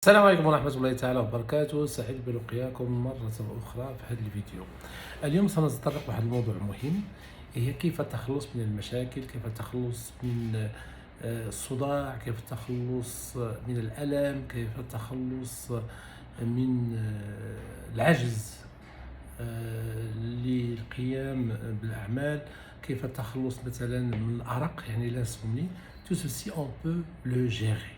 السلام عليكم ورحمة الله تعالى وبركاته، سعيد بلقياكم مرة أخرى في هذا الفيديو. اليوم سنتطرق لواحد الموضوع مهم، هي كيف التخلص من المشاكل، كيف التخلص من الصداع، كيف التخلص من الألم، كيف التخلص من العجز للقيام بالأعمال، كيف التخلص مثلا من الأرق يعني l'insomnie. Tout ceci on peut le gérer.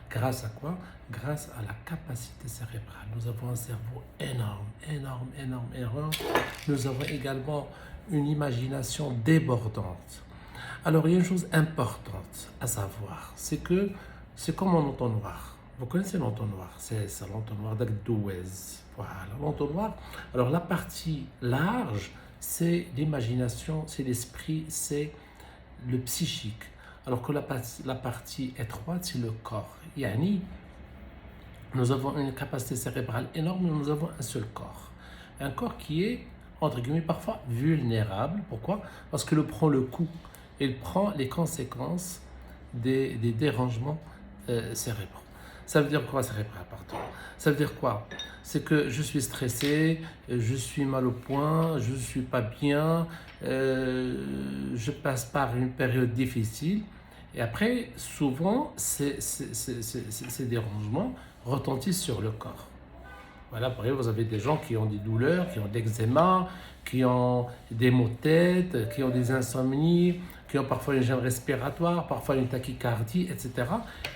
Grâce à quoi? Grâce à la capacité cérébrale. Nous avons un cerveau énorme, énorme, énorme, énorme. Nous avons également une imagination débordante. Alors, il y a une chose importante à savoir, c'est que c'est comme un entonnoir. Vous connaissez l'entonnoir? C'est l'entonnoir d'Agdouez. Voilà, l'entonnoir. Alors, la partie large, c'est l'imagination, c'est l'esprit, c'est le psychique. Alors que la partie étroite, c'est le corps. Yani, nous avons une capacité cérébrale énorme, mais nous avons un seul corps. Un corps qui est, entre guillemets, parfois vulnérable. Pourquoi? Parce qu'il prend le coup, il prend les conséquences des dérangements cérébraux. Ça veut dire quoi, cérébral, pardon? Ça veut dire quoi? C'est que je suis stressé, je suis mal au point, je ne suis pas bien, je passe par une période difficile. Et après, souvent, ces dérangements retentissent sur le corps. Voilà, par exemple, vous avez des gens qui ont des douleurs, qui ont de l'eczéma, qui ont des maux de tête, qui ont des insomnies, qui ont parfois une gêne respiratoire, parfois une tachycardie, etc.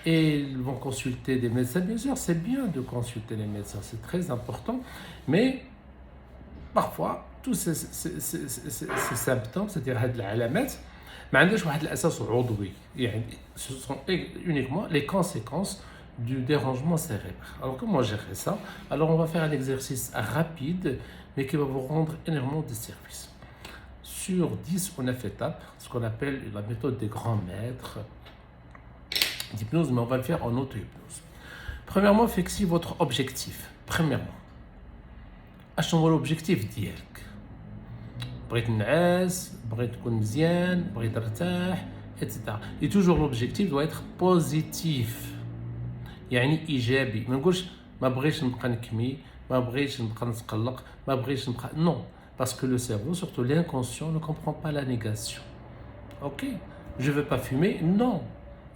Et ils vont consulter des médecins. Bien sûr, c'est bien de consulter les médecins, c'est très important. Mais parfois, tous ces symptômes, c'est-à-dire هاد العلامات ما عندهاش واحد الاساس عضوي، يعني ce sont uniquement les conséquences du dérangement cérébral. Alors comment gérer ça? Alors on va faire un exercice rapide mais qui va vous rendre énormément de service. Sur 10 ou 9 étapes, ce qu'on appelle la méthode des grands maîtres d'hypnose, mais on va le faire en auto-hypnose. Premièrement, fixez votre objectif. Premièrement, اشنو هو l'objectif ديالك؟ بغيت نعاس، بغيت تكون مزيان، بغيت ترتاح، etc. Et toujours l'objectif doit être positif. يعني ايجابي. ما نقولش ما بغيتش نبقى نكمي، ما بغيتش نبقى نتقلق، ما بغيتش نبقى non, parce que le cerveau, surtout l'inconscient, ne comprend pas la négation. OK, je veux pas fumer, non.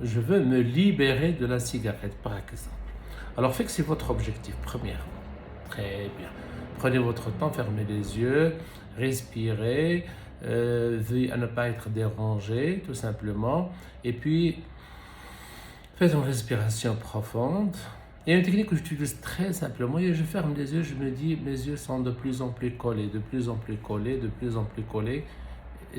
Je veux me libérer de la cigarette par exemple. Alors fixez votre objectif premièrement. Très bien. Prenez votre temps, fermez les yeux, respirez, veuillez à ne pas être dérangé, tout simplement. Et puis, faites une respiration profonde. Il y a une technique que j'utilise très simplement. Et je ferme les yeux, je me dis, mes yeux sont de plus en plus collés, de plus en plus collés, de plus en plus collés.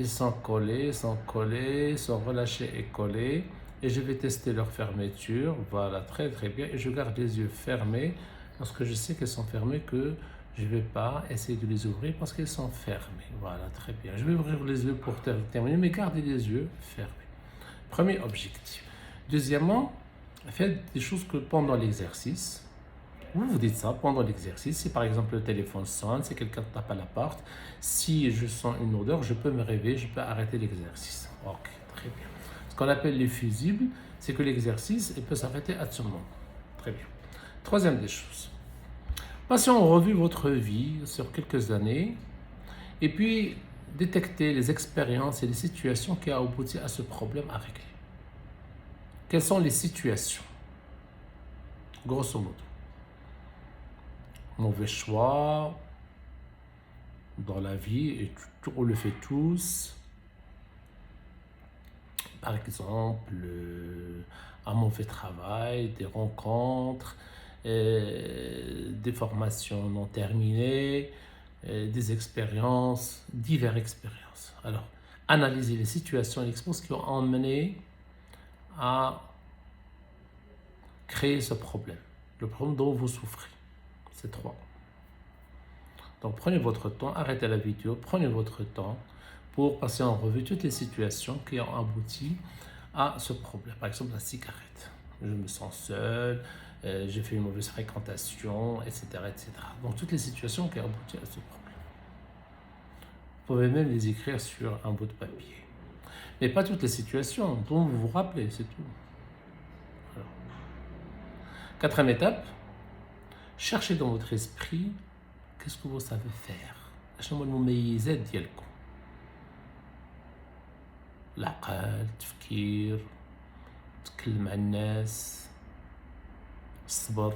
Ils sont collés, sont collés, sont relâchés et collés. Et je vais tester leur fermeture. Voilà, très très bien. Et je garde les yeux fermés parce que je sais qu'ils sont fermés, que je ne vais pas essayer de les ouvrir parce qu'ils sont fermés. Voilà, très bien. Je vais ouvrir les yeux pour terminer, mais gardez les yeux fermés. Premier objectif. Deuxièmement, faites des choses que pendant l'exercice, vous vous dites ça pendant l'exercice. Si par exemple le téléphone sonne, si quelqu'un tape à la porte, si je sens une odeur, je peux me réveiller, je peux arrêter l'exercice. Ok, très bien. Ce qu'on appelle les fusibles, c'est que l'exercice peut s'arrêter à tout moment. Très bien. Troisième des choses. Passez en revue votre vie sur quelques années et puis détectez les expériences et les situations qui ont abouti à ce problème à régler. Quelles sont les situations? Grosso modo. Mauvais choix dans la vie, et on le fait tous. Par exemple, un mauvais travail, des rencontres, des formations non terminées, des expériences, diverses expériences. Alors, analysez les situations et les expériences qui ont emmené à créer ce problème, le problème dont vous souffrez. C'est 3. Donc prenez votre temps, arrêtez la vidéo, prenez votre temps pour passer en revue toutes les situations qui ont abouti à ce problème. Par exemple, la cigarette. Je me sens seul, j'ai fait une mauvaise fréquentation, etc., etc. Donc toutes les situations qui ont abouti à ce problème. Vous pouvez même les écrire sur un bout de papier. Mais pas toutes les situations dont vous vous rappelez, c'est tout. Alors. Quatrième étape, cherchez dans votre esprit qu'est-ce que vous savez faire. شنو هما المميزات ديالكم؟ العقل، التفكير، تكلم مع الناس، الصبر.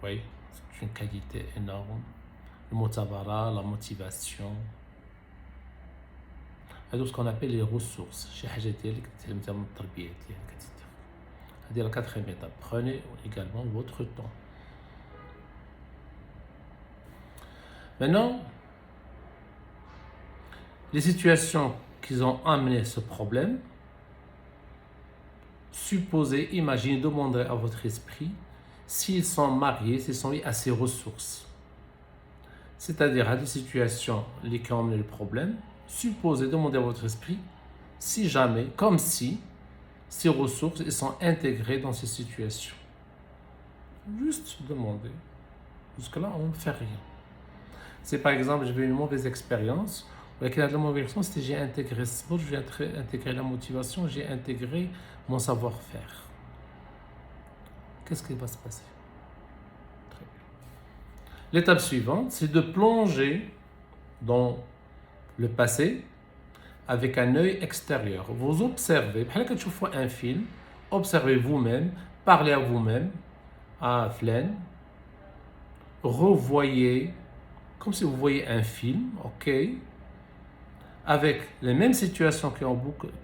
Oui, c'est une qualité énorme. المثابرة, la motivation. هادو ce qu'on appelle les ressources. شي حاجة ديالك تعلمتها من التربية ديالك كتدير. هادي la quatrième étape. Prenez également votre temps. Maintenant, les situations qui ont amené ce problème, supposez, imaginez, demandez à votre esprit s'ils sont mariés, s'ils sont liés à ces ressources. C'est-à-dire à des situations qui ont amené le problème, supposez, demandez à votre esprit si jamais, comme si, ces ressources elles sont intégrées dans ces situations. Juste demander. Jusque-là, on ne fait rien. C'est par exemple, j'ai eu une mauvaise expérience. La mauvaise expérience, c'était j'ai intégré le sport, j'ai intégré la motivation, j'ai intégré mon savoir-faire. Qu'est-ce qui va se passer? Très bien. L'étape suivante, c'est de plonger dans le passé avec un œil extérieur. Vous observez, quand tu vois un film, observez vous-même, parlez à vous-même, à Flaine, revoyez, comme si vous voyez un film, ok, avec les mêmes situations qui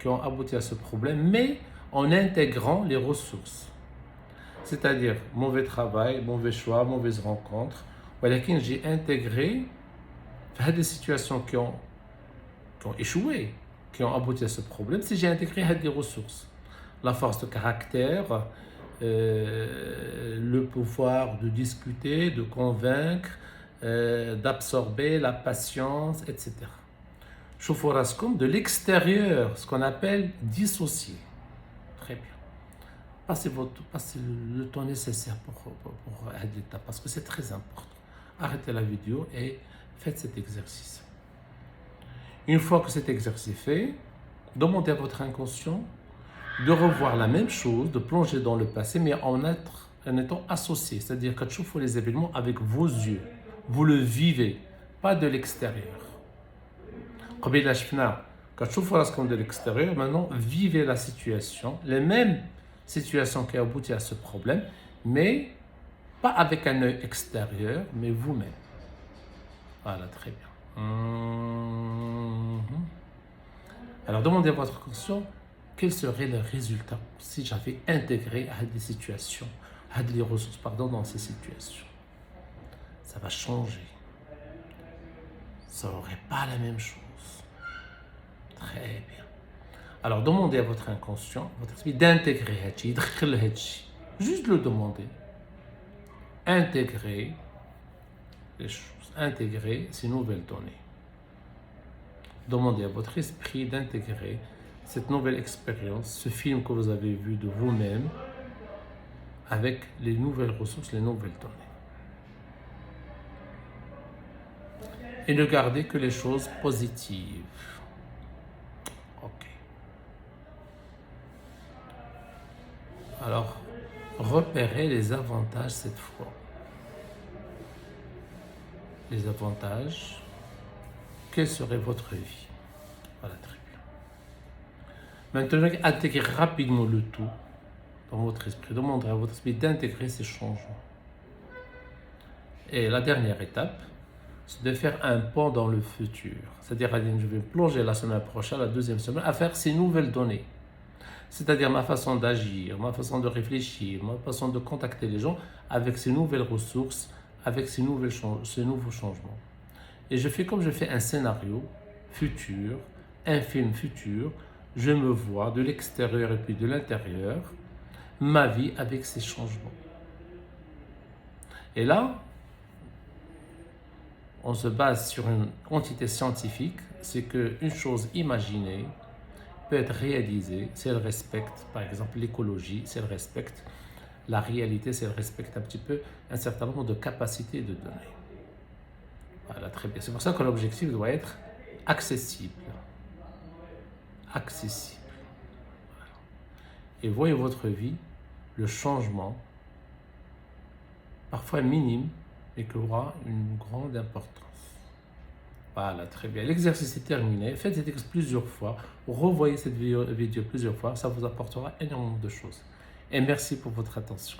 ont abouti à ce problème, mais en intégrant les ressources. C'est-à-dire, mauvais travail, mauvais choix, mauvaise rencontre. Voilà, j'ai intégré des situations qui ont échoué, qui ont abouti à ce problème, si j'ai intégré des ressources. La force de caractère, le pouvoir de discuter, de convaincre, d'absorber, la patience, etc. Chauffeur de l'extérieur, ce qu'on appelle dissocier. Très bien. Passez le temps nécessaire pour l'étape, parce que c'est très important. Arrêtez la vidéo et faites cet exercice. Une fois que cet exercice est fait, demandez à votre inconscient de revoir la même chose, de plonger dans le passé, mais en étant associé. C'est-à-dire que tu fais les événements avec vos yeux. Vous le vivez, pas de l'extérieur. Quand tu fais de l'extérieur, maintenant, vivez la situation, les mêmes situations qui ont abouti à ce problème, mais pas avec un œil extérieur, mais vous-même. Voilà, très bien. Alors, demandez à votre conscient quel serait le résultat si j'avais intégré à des situations, à des ressources, dans ces situations. Ça va changer. Ça n'aurait pas la même chose. Très bien. Alors, demandez à votre inconscient, votre esprit, d'intégrer Hadji, juste le demander. Intégrer les choses, intégrer ces nouvelles données. Demandez à votre esprit d'intégrer cette nouvelle expérience, ce film que vous avez vu de vous-même, avec les nouvelles ressources, les nouvelles données. Et ne gardez que les choses positives. Ok. Alors, repérez les avantages cette fois. Les avantages, quelle serait votre vie? Voilà, très bien. Maintenant, intégrez rapidement le tout dans votre esprit. Demandez à votre esprit d'intégrer ces changements. Et la dernière étape, c'est de faire un pas dans le futur. C'est-à-dire, je vais plonger la semaine prochaine, la deuxième semaine, à faire ces nouvelles données. C'est-à-dire ma façon d'agir, ma façon de réfléchir, ma façon de contacter les gens avec ces nouvelles ressources, avec ces nouveaux changements. Et je fais comme je fais un scénario futur, un film futur, je me vois de l'extérieur et puis de l'intérieur, ma vie avec ces changements. Et là, on se base sur une quantité scientifique, c'est qu'une chose imaginée peut être réalisée si elle respecte, par exemple, l'écologie, si elle respecte la réalité, si elle respecte un petit peu un certain nombre de capacités de données. Voilà, très bien. C'est pour ça que l'objectif doit être accessible. Accessible. Voilà. Et voyez votre vie, le changement parfois minime, mais qui aura une grande importance. Voilà, très bien. L'exercice est terminé. Faites cet exercice plusieurs fois. Revoyez cette vidéo plusieurs fois. Ça vous apportera énormément de choses. Et merci pour votre attention.